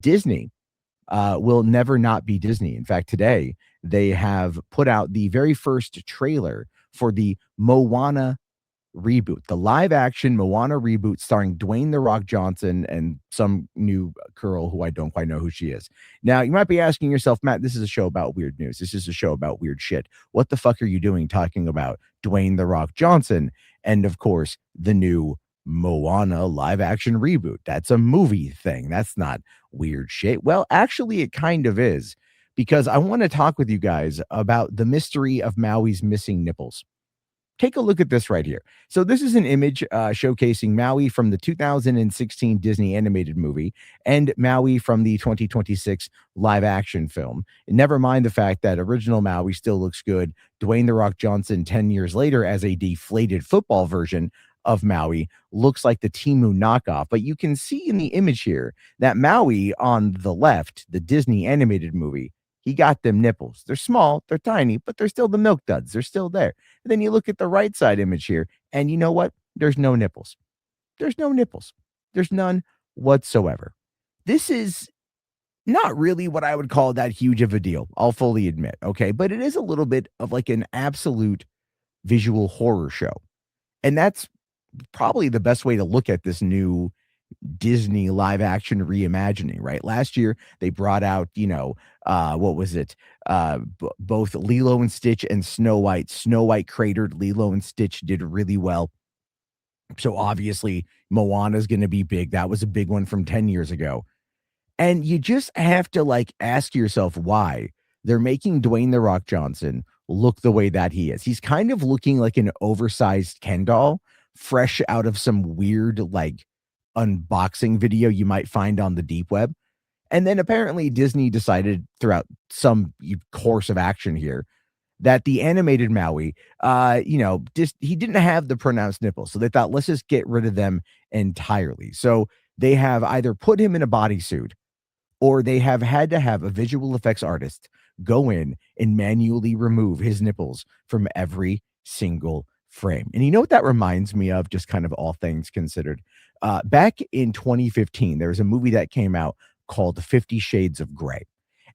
Disney will never not be Disney. In fact, today they have put out the very first trailer for the Moana reboot, the live action Moana reboot starring Dwayne The Rock Johnson and some new girl who I don't quite know who she is. Now, you might be asking yourself, Matt, this is a show about weird news. This is a show about weird shit. What the fuck are you doing talking about Dwayne The Rock Johnson and, of course, the new Moana live action reboot? That's a movie thing. That's not weird shit. Well, actually, it kind of is because I want to talk with you guys about the mystery of Maui's missing nipples. Take a look at this right here. So this is an image showcasing Maui from the 2016 Disney animated movie and Maui from the 2026 live action film. And never mind the fact that original Maui still looks good. Dwayne The Rock Johnson 10 years later as a deflated football version of Maui looks like the Timu knockoff. But you can see in the image here that Maui on the left, the Disney animated movie, he got them nipples. They're small, they're tiny, but they're still the milk duds. They're still there. And then you look at the right side image here, and you know what? There's no nipples. There's no nipples. There's none whatsoever. This is not really what I would call that huge of a deal. I'll fully admit. Okay. But it is a little bit of like an absolute visual horror show. And that's probably the best way to look at this new Disney live action reimagining, right? Last year they brought out, what was it? Both Lilo and Stitch and Snow White. Snow White cratered, Lilo and Stitch did really well. So obviously Moana is going to be big. That was a big one from 10 years ago. And you just have to like ask yourself why they're making Dwayne The Rock Johnson look the way that he is. He's kind of looking like an oversized Ken doll, fresh out of some weird like unboxing video you might find on the deep web. And then apparently Disney decided throughout some course of action here that the animated Maui, just he didn't have the pronounced nipples. So they thought, let's just get rid of them entirely. So they have either put him in a bodysuit or they have had to have a visual effects artist go in and manually remove his nipples from every single frame. And you know what that reminds me of, just kind of all things considered? Back in 2015, there was a movie that came out called 50 Shades of Grey.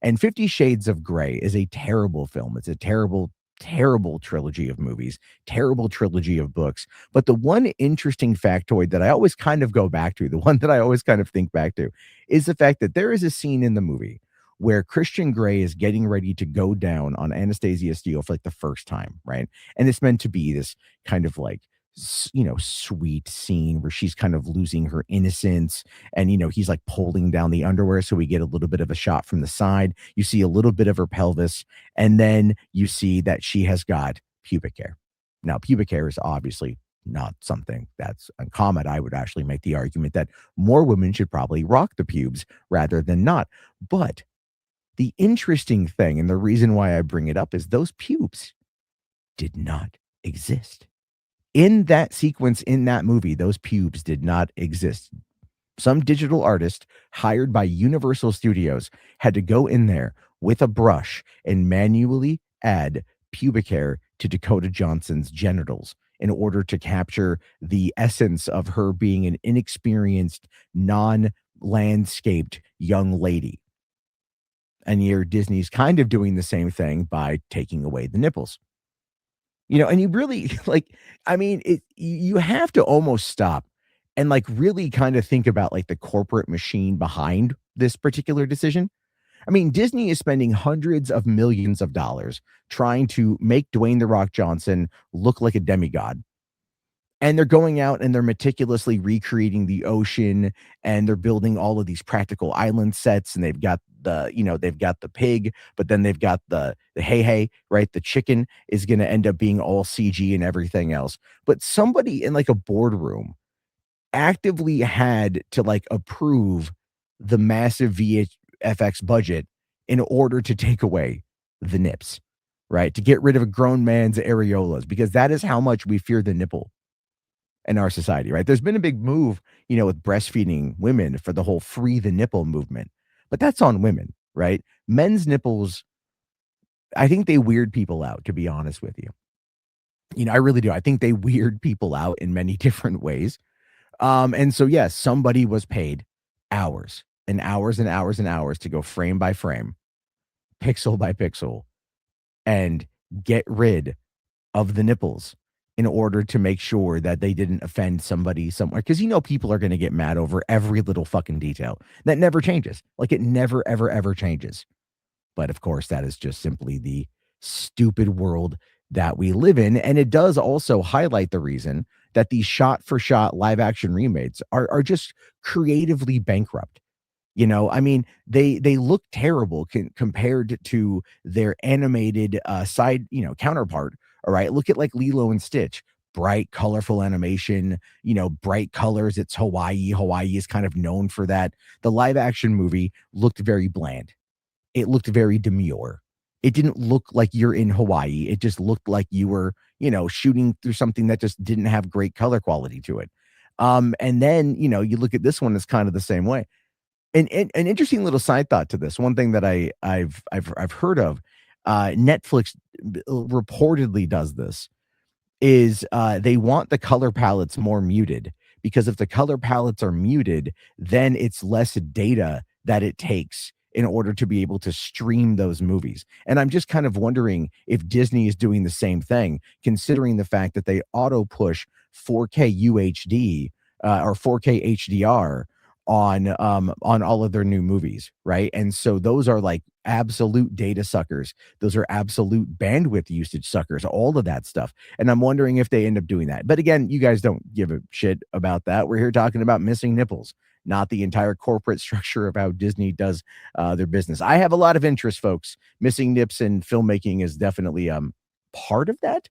And 50 Shades of Grey is a terrible film. It's a terrible, terrible trilogy of movies, terrible trilogy of books. But the one interesting factoid that I always kind of go back to, the one that I always kind of think back to, is the fact that there is a scene in the movie where Christian Grey is getting ready to go down on Anastasia Steele for like the first time, right? And it's meant to be this kind of like, sweet scene where she's kind of losing her innocence. And, he's like pulling down the underwear. So we get a little bit of a shot from the side. You see a little bit of her pelvis. And then you see that she has got pubic hair. Now, pubic hair is obviously not something that's uncommon. I would actually make the argument that more women should probably rock the pubes rather than not. But the interesting thing, and the reason why I bring it up, is those pubes did not exist. In that sequence, in that movie, those pubes did not exist. Some digital artist hired by Universal Studios had to go in there with a brush and manually add pubic hair to Dakota Johnson's genitals in order to capture the essence of her being an inexperienced, non-landscaped young lady. And here Disney's kind of doing the same thing by taking away the nipples. And you really you have to almost stop and like really kind of think about like the corporate machine behind this particular decision. I mean, Disney is spending hundreds of millions of dollars trying to make Dwayne The Rock Johnson look like a demigod. And they're going out and they're meticulously recreating the ocean, and they're building all of these practical island sets, and they've got the pig, but then they've got the hey, right? The chicken is going to end up being all CG and everything else. But somebody in like a boardroom actively had to like approve the massive VFX budget in order to take away the nips, right? To get rid of a grown man's areolas, because that is how much we fear the nipple in our society, right? There's been a big move, with breastfeeding women for the whole free the nipple movement, but that's on women, right? Men's nipples, I think they weird people out, to be honest with you. I really do. I think they weird people out in many different ways. And so, yes, somebody was paid hours and hours and hours to go frame by frame, pixel by pixel, and get rid of the nipples in order to make sure that they didn't offend somebody somewhere. Because people are going to get mad over every little fucking detail. That never changes. Like it never, ever, ever changes. But of course, that is just simply the stupid world that we live in. And it does also highlight the reason that these shot for shot live action remakes are just creatively bankrupt. I mean, they look terrible compared to their animated side, counterpart. All right, look at like Lilo and Stitch, bright, colorful animation, bright colors. It's Hawaii. Hawaii is kind of known for that. The live action movie looked very bland. It looked very demure. It didn't look like you're in Hawaii. It just looked like you were, shooting through something that just didn't have great color quality to it. And then, you look at this one, it's kind of the same way. And an interesting little side thought to this. One thing that I've heard of, Netflix reportedly does this is they want the color palettes more muted because if the color palettes are muted, then it's less data that it takes in order to be able to stream those movies. And I'm just kind of wondering if Disney is doing the same thing, considering the fact that they auto push 4K UHD or 4K HDR on all of their new movies, right? And so those are like absolute data suckers. Those are absolute bandwidth usage suckers, all of that stuff. And I'm wondering if they end up doing that. But again, you guys don't give a shit about that. We're here talking about missing nipples, not the entire corporate structure of how Disney does their business. I have a lot of interest, folks. Missing nips in filmmaking is definitely part of that.